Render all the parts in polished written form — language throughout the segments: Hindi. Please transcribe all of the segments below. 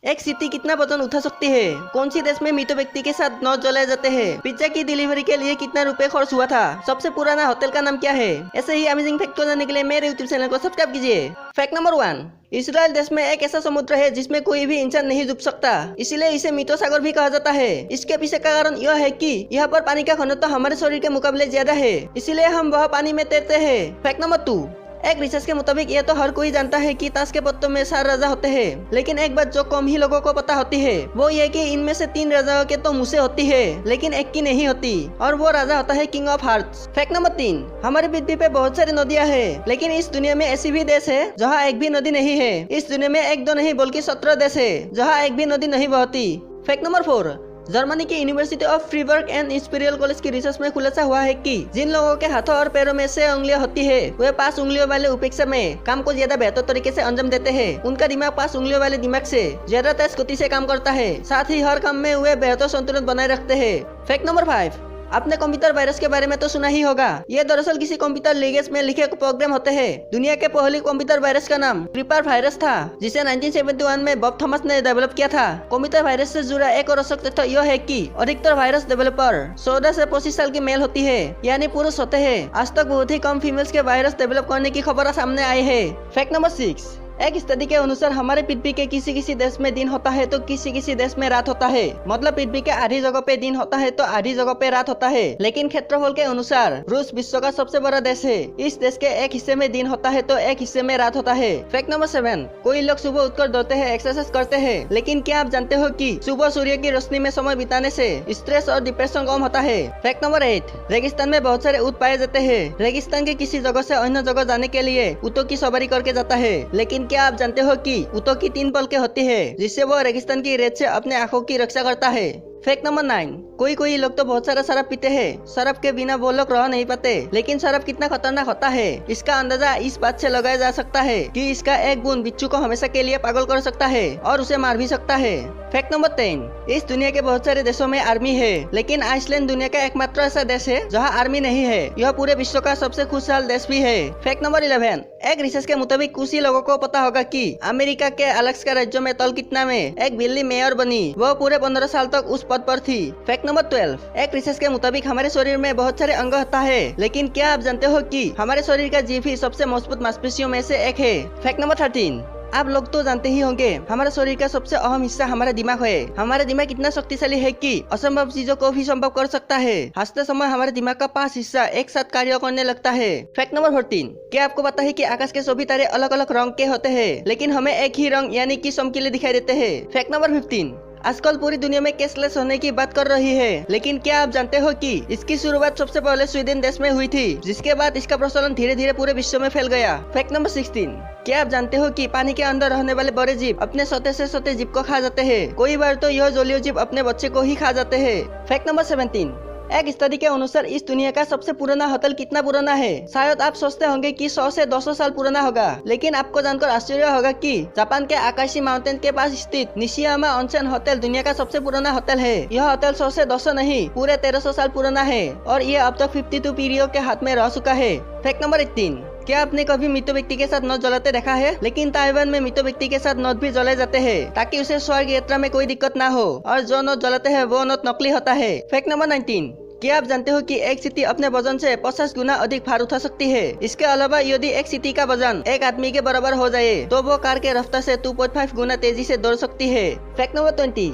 एक सीटी कितना वजन उठा सकती है? कौन सी देश में मृत व्यक्ति के साथ नौज जलाए जाते हैं? पिज्जा की डिलीवरी के लिए कितना रुपए खर्च हुआ था? सबसे पुराना होटल का नाम क्या है? ऐसे ही अमेजिंग फैक्ट को जानने के लिए मेरे यूट्यूब चैनल को सब्सक्राइब कीजिए। फैक्ट नंबर 1, इजराइल देश में एक ऐसा समुद्र है जिसमें कोई भी इंसान नहीं डूब सकता, इसीलिए इसे मृत सागर भी कहा जाता है। इसके पीछे का कारण यह है कि यहाँ पर पानी का घनत्व हमारे शरीर के मुकाबले ज्यादा है, इसीलिए हम वह पानी में तैरते हैं। फैक्ट नंबर 2, एक रिसर्च के मुताबिक यह तो हर कोई जानता है कि ताश के पत्तों में 4 राजा होते हैं, लेकिन एक बात जो कम ही लोगों को पता होती है वो ये कि इनमें से 3 राजाओं के तो मुसे होती है, लेकिन एक की नहीं होती, और वो राजा होता है king of hearts. Fact number 3, हमारी पृथ्वी पे बहुत सारी नदियां हैं, लेकिन इस दुनिया में ऐसी भी देश है जहाँ एक भी नदी नहीं है। इस दुनिया में 1-2 नहीं बल्कि 17 देश है जहाँ एक भी नदी नहीं बहती। फैक्ट नंबर 4, जर्मनी की university of Freiburg and imperial college की रिसर्च में खुलासा हुआ है कि जिन लोगों के हाथों और पैरों में 6 उंगलियां होती है वे 5 उंगलियों वाले उपेक्षा में काम को ज्यादा बेहतर तरीके से अंजाम देते हैं। उनका दिमाग 5 उंगलियों वाले दिमाग से ज्यादा तेज गति से काम करता है, साथ ही हर काम में वे बेहतर संतुलन बनाए रखते हैं। फैक्ट नंबर 5, आपने कंप्यूटर वायरस के बारे में तो सुना ही होगा। ये दरअसल किसी कंप्यूटर लैंग्वेज में लिखे प्रोग्राम होते हैं। दुनिया के पहले कंप्यूटर वायरस का नाम क्रीपर वायरस था, जिसे 1971 में बॉब थॉमस ने डेवलप किया था। कंप्यूटर वायरस से जुड़ा एक और रोचक तथ्य यह है कि अधिकतर वायरस डेवलपर 14 से 25 साल की मेल होती है, यानी पुरुष होते हैं। आज तक बहुत ही कम फीमेल्स के वायरस डेवलप करने की खबर सामने आई है। फैक्ट नंबर 6, एक स्टडी के अनुसार हमारे पृथ्वी के किसी किसी देश में दिन होता है तो किसी किसी देश में रात होता है। मतलब पृथ्वी के आधी जगह पे दिन होता है तो आधी जगह पे रात होता है। लेकिन क्षेत्रफल के अनुसार रूस विश्व का सबसे बड़ा देश है। इस देश के एक हिस्से में दिन होता है तो एक हिस्से में रात होता है। फैक्ट नंबर 7, कोई लोग सुबह उठकर दौड़ते हैं, एक्सरसाइज करते हैं, लेकिन क्या आप जानते हो कि सुबह सूर्य की रोशनी में समय बिताने से स्ट्रेस और डिप्रेशन कम होता है। फैक्ट नंबर 8, रेगिस्तान में बहुत सारे ऊँट पाए जाते हैं। रेगिस्तान के किसी जगह से अन्य जगह जाने के लिए ऊँटों की सवारी करके जाता है, लेकिन क्या आप जानते हो कि ऊँटों की 3 पलकें होती है जिससे वो रेगिस्तान की रेत से अपने आंखों की रक्षा करता है। फैक्ट नंबर 9, कोई लोग तो बहुत सारा शराब पीते हैं। शराब के बिना वो लोग रह नहीं पाते, लेकिन शराब कितना खतरनाक होता है इसका अंदाजा इस बात से लगाया जा सकता है कि इसका एक बूंद बिच्छू को हमेशा के लिए पागल कर सकता है और उसे मार भी सकता है। फैक्ट नंबर 10, इस दुनिया के बहुत सारे देशों में आर्मी है, लेकिन आइसलैंड दुनिया का एकमात्र ऐसा देश है जहाँ आर्मी नहीं है। यह पूरे विश्व का सबसे खुशहाल देश भी है। फैक्ट नंबर 11, एक रिसर्च के मुताबिक कुछ ही लोगों को पता होगा कि अमेरिका के अलास्का राज्य में तलकितना में एक बिल्ली मेयर बनी। वह पूरे 15 साल तक उस पद पर थी। फैक्ट नंबर 12, एक रिसर्च के मुताबिक हमारे शरीर में बहुत सारे अंग होता है, लेकिन क्या आप जानते हो कि हमारे शरीर का जीभ ही सबसे मजबूत मांसपेशियों में से एक है। फैक्ट नंबर 13, आप लोग तो जानते ही होंगे हमारे शरीर का सबसे अहम हिस्सा हमारा दिमाग है। हमारा दिमाग इतना शक्तिशाली है कि असंभव चीजों को भी संभव कर सकता है। हंसते समय हमारे दिमाग का 5 हिस्सा एक साथ कार्य करने लगता है। फैक्ट नंबर 14, क्या आपको पता है कि आकाश के सभी तारे अलग अलग रंग के होते हैं, लेकिन हमें एक ही रंग यानी कि चमकीले दिखाई देते हैं। फैक्ट नंबर 15, आजकल पूरी दुनिया में कैशलेस होने की बात कर रही है, लेकिन क्या आप जानते हो कि इसकी शुरुआत सबसे पहले स्वीडन देश में हुई थी, जिसके बाद इसका प्रचलन धीरे धीरे पूरे विश्व में फैल गया। फैक्ट नंबर 16, क्या आप जानते हो कि पानी के अंदर रहने वाले बड़े जीव अपने छोटे से छोटे जीव को खा जाते हैं। कोई बार तो यह जलीय जीव अपने बच्चे को ही खा जाते हैं। फैक्ट नंबर 17, एक स्टडी के अनुसार इस दुनिया का सबसे पुराना होटल कितना पुराना है? शायद आप सोचते होंगे कि 100 से 200 साल पुराना होगा, लेकिन आपको जानकर आश्चर्य होगा कि जापान के आकाशी माउंटेन के पास स्थित निशियामा ऑनसेन होटल दुनिया का सबसे पुराना होटल है। यह होटल 100 से 200 नहीं पूरे 1300 साल पुराना है और ये अब तक 52 पीढ़ियों के हाथ में रह चुका है। फैक्ट नंबर 18, क्या आपने कभी मृत व्यक्ति के साथ नौत जलाते देखा है? लेकिन ताइवान में मृत व्यक्ति के साथ नौत भी जलाए जाते हैं ताकि उसे स्वर्ग यात्रा में कोई दिक्कत ना हो, और जो नौत जलाते हैं वो नौत नकली होता है। फैक्ट नंबर 19, क्या आप जानते हो कि एक चींटी अपने वजन से 50 गुना अधिक भार उठा सकती है? इसके अलावा यदि एक चींटी का वजन एक आदमी के बराबर हो जाए तो वो कार के रफ्तार से 2.5 गुना तेजी से दौड़ सकती है। फैक्ट नंबर 20,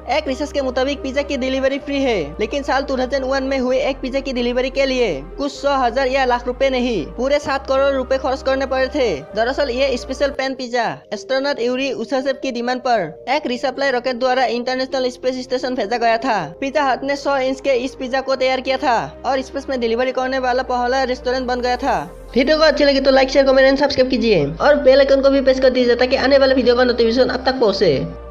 एक रिसर्च के मुताबिक पिज्जा की डिलीवरी फ्री है, लेकिन साल 2001 में हुए एक पिज्जा की डिलीवरी के लिए कुछ 100,000 या लाख रुपए नहीं पूरे 7 करोड़ रुपए खर्च करने पड़े थे। दरअसल ये special pan pizza astronaut Yuri Usachev की डिमांड पर एक रिसप्लाई रॉकेट द्वारा इंटरनेशनल स्पेस स्टेशन भेजा गया था। पिज्जा हट ने 100 इंच के इस पिज्जा को तैयार किया था और स्पेस में डिलीवरी करने वाला पहला रेस्टोरेंट बन गया था। वीडियो को अच्छी लगी तो like share comment and subscribe कीजिए और बेल आइकन को भी प्रेस कर दीजिए ताकि आने वाले वीडियो का नोटिफिकेशन अब तक पहुंचे।